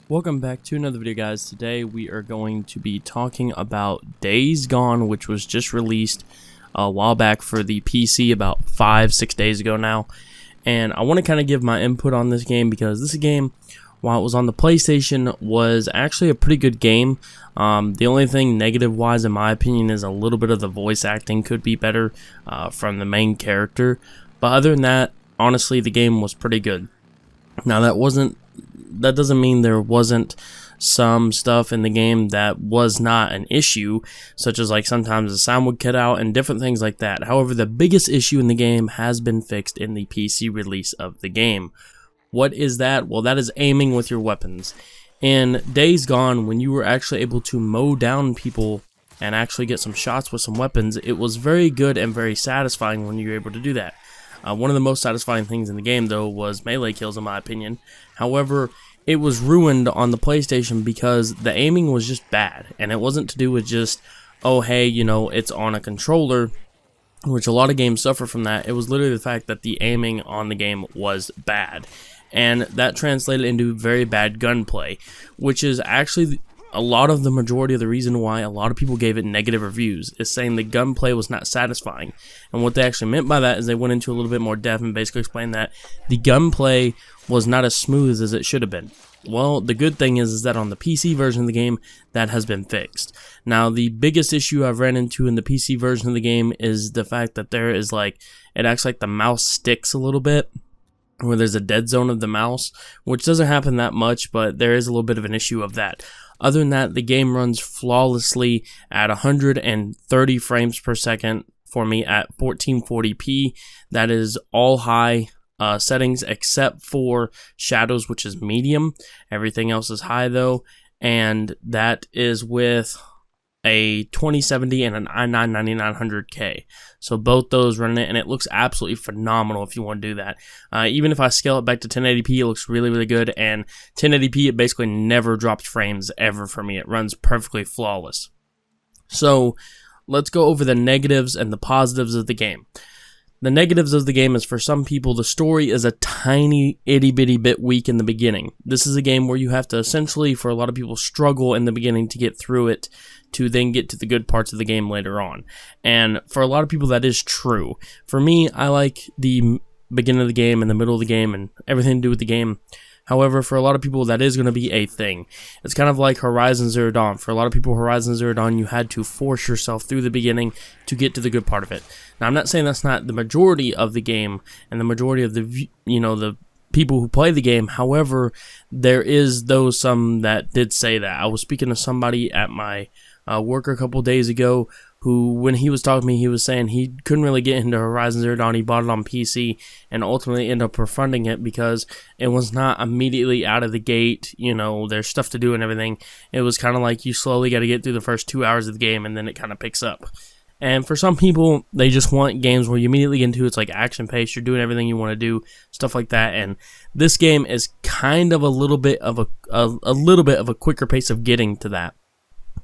Welcome back to another video, guys. Today we are going to be talking about Days Gone, which was just released a while back for the PC, about 5-6 days ago now. And I want to kind of give my input on this game because this game, while it was on the PlayStation, was actually a pretty good game. The only thing negative wise in my opinion is a little bit of the voice acting could be better from the main character. But other than that, honestly, the game was pretty good. Now that doesn't mean there wasn't some stuff in the game that was not an issue, such as like sometimes the sound would cut out and different things like that. However, the biggest issue in the game has been fixed in the PC release of the game. What is that? Well, that is aiming with your weapons. In Days Gone, when you were actually able to mow down people and actually get some shots with some weapons, it was very good and very satisfying when you were able to do that. One of the most satisfying things in the game, though, was melee kills, in my opinion. However, it was ruined on the PlayStation because the aiming was just bad. And it wasn't to do with just, oh, hey, you know, it's on a controller, which a lot of games suffer from that. It was literally the fact that the aiming on the game was bad. And that translated into very bad gunplay, which is actually a lot of the majority of the reason why a lot of people gave it negative reviews, is saying the gunplay was not satisfying. And what they actually meant by that is they went into a little bit more depth and basically explained that the gunplay was not as smooth as it should have been. Well, the good thing is that on the PC version of the game, that has been fixed. Now, the biggest issue I've ran into in the PC version of the game is the fact that there is like, it acts like the mouse sticks a little bit, where there's a dead zone of the mouse, which doesn't happen that much, but there is a little bit of an issue of that. Other than that, the game runs flawlessly at 130 frames per second for me at 1440p. That is all high settings except for shadows, which is medium. Everything else is high though, and that is with a 2070 and an i9 9900K. So both those run it, and it looks absolutely phenomenal if you want to do that. Even if I scale it back to 1080p, it looks really, really good, and 1080p, it basically never drops frames ever for me. It runs perfectly flawless. So let's go over the negatives and the positives of the game. The negatives of the game is, for some people, the story is a tiny itty bitty bit weak in the beginning. This is a game where you have to essentially, for a lot of people, struggle in the beginning to get through it, to then get to the good parts of the game later on. And for a lot of people, that is true. For me, I like the beginning of the game and the middle of the game and everything to do with the game. However, for a lot of people, that is going to be a thing. It's kind of like Horizon Zero Dawn. For a lot of people, Horizon Zero Dawn, you had to force yourself through the beginning to get to the good part of it. Now, I'm not saying that's not the majority of the game and the majority of the, the people who play the game. However, there is some that did say that. I was speaking to somebody at my work a couple days ago who, when he was talking to me, he was saying he couldn't really get into Horizon Zero Dawn. He bought it on PC and ultimately ended up refunding it because it was not immediately out of the gate. There's stuff to do and everything. It was kind of like you slowly got to get through the first 2 hours of the game and then it kind of picks up. And for some people, they just want games where you immediately get into it's like action paced, you're doing everything you want to do, stuff like that. And this game is kind of a little bit of a quicker pace of getting to that.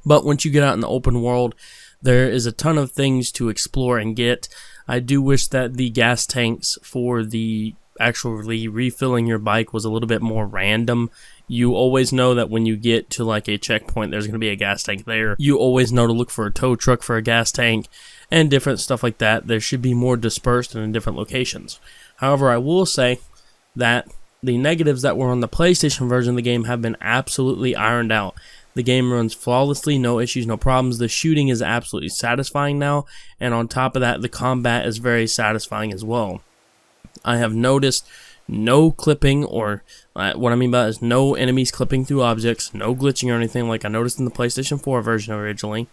But once you get out in the open world, there is a ton of things to explore and get. I do wish that the gas tanks for the actually refilling your bike was a little bit more random. You always know that when you get to like a checkpoint, there's going to be a gas tank there. You always know to look for a tow truck for a gas tank and different stuff like that. There should be more dispersed and in different locations. However, I will say that the negatives that were on the PlayStation version of the game have been absolutely ironed out. The game runs flawlessly, no issues, no problems. The shooting is absolutely satisfying now, and on top of that, the combat is very satisfying as well. I have noticed no clipping, or what I mean by that is no enemies clipping through objects, no glitching or anything like I noticed in the PlayStation 4 version originally,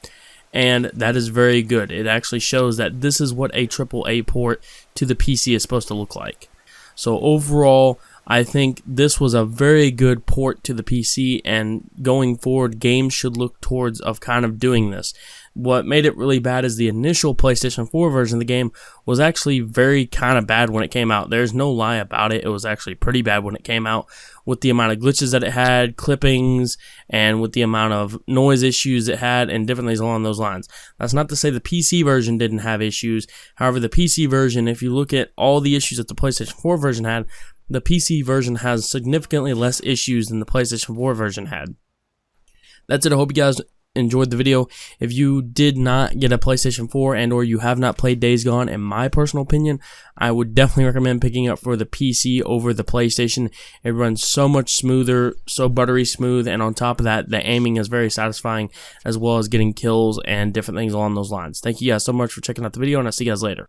and that is very good. It actually shows that this is what a AAA port to the PC is supposed to look like. So overall, I think this was a very good port to the PC, and going forward, games should look towards of kind of doing this. What made it really bad is the initial PlayStation 4 version of the game was actually very kind of bad when it came out. There's no lie about it. It was actually pretty bad when it came out, with the amount of glitches that it had, clippings, and with the amount of noise issues it had, and different things along those lines. That's not to say the PC version didn't have issues. However, the PC version, if you look at all the issues that the PlayStation 4 version had, the PC version has significantly less issues than the PlayStation 4 version had. That's it. I hope you guys enjoyed the video. If you did not get a PlayStation 4 and or you have not played Days Gone, in my personal opinion, I would definitely recommend picking up for the PC over the PlayStation. It runs so much smoother, so buttery smooth, and on top of that, the aiming is very satisfying, as well as getting kills and different things along those lines. Thank you guys so much for checking out the video, and I'll see you guys later.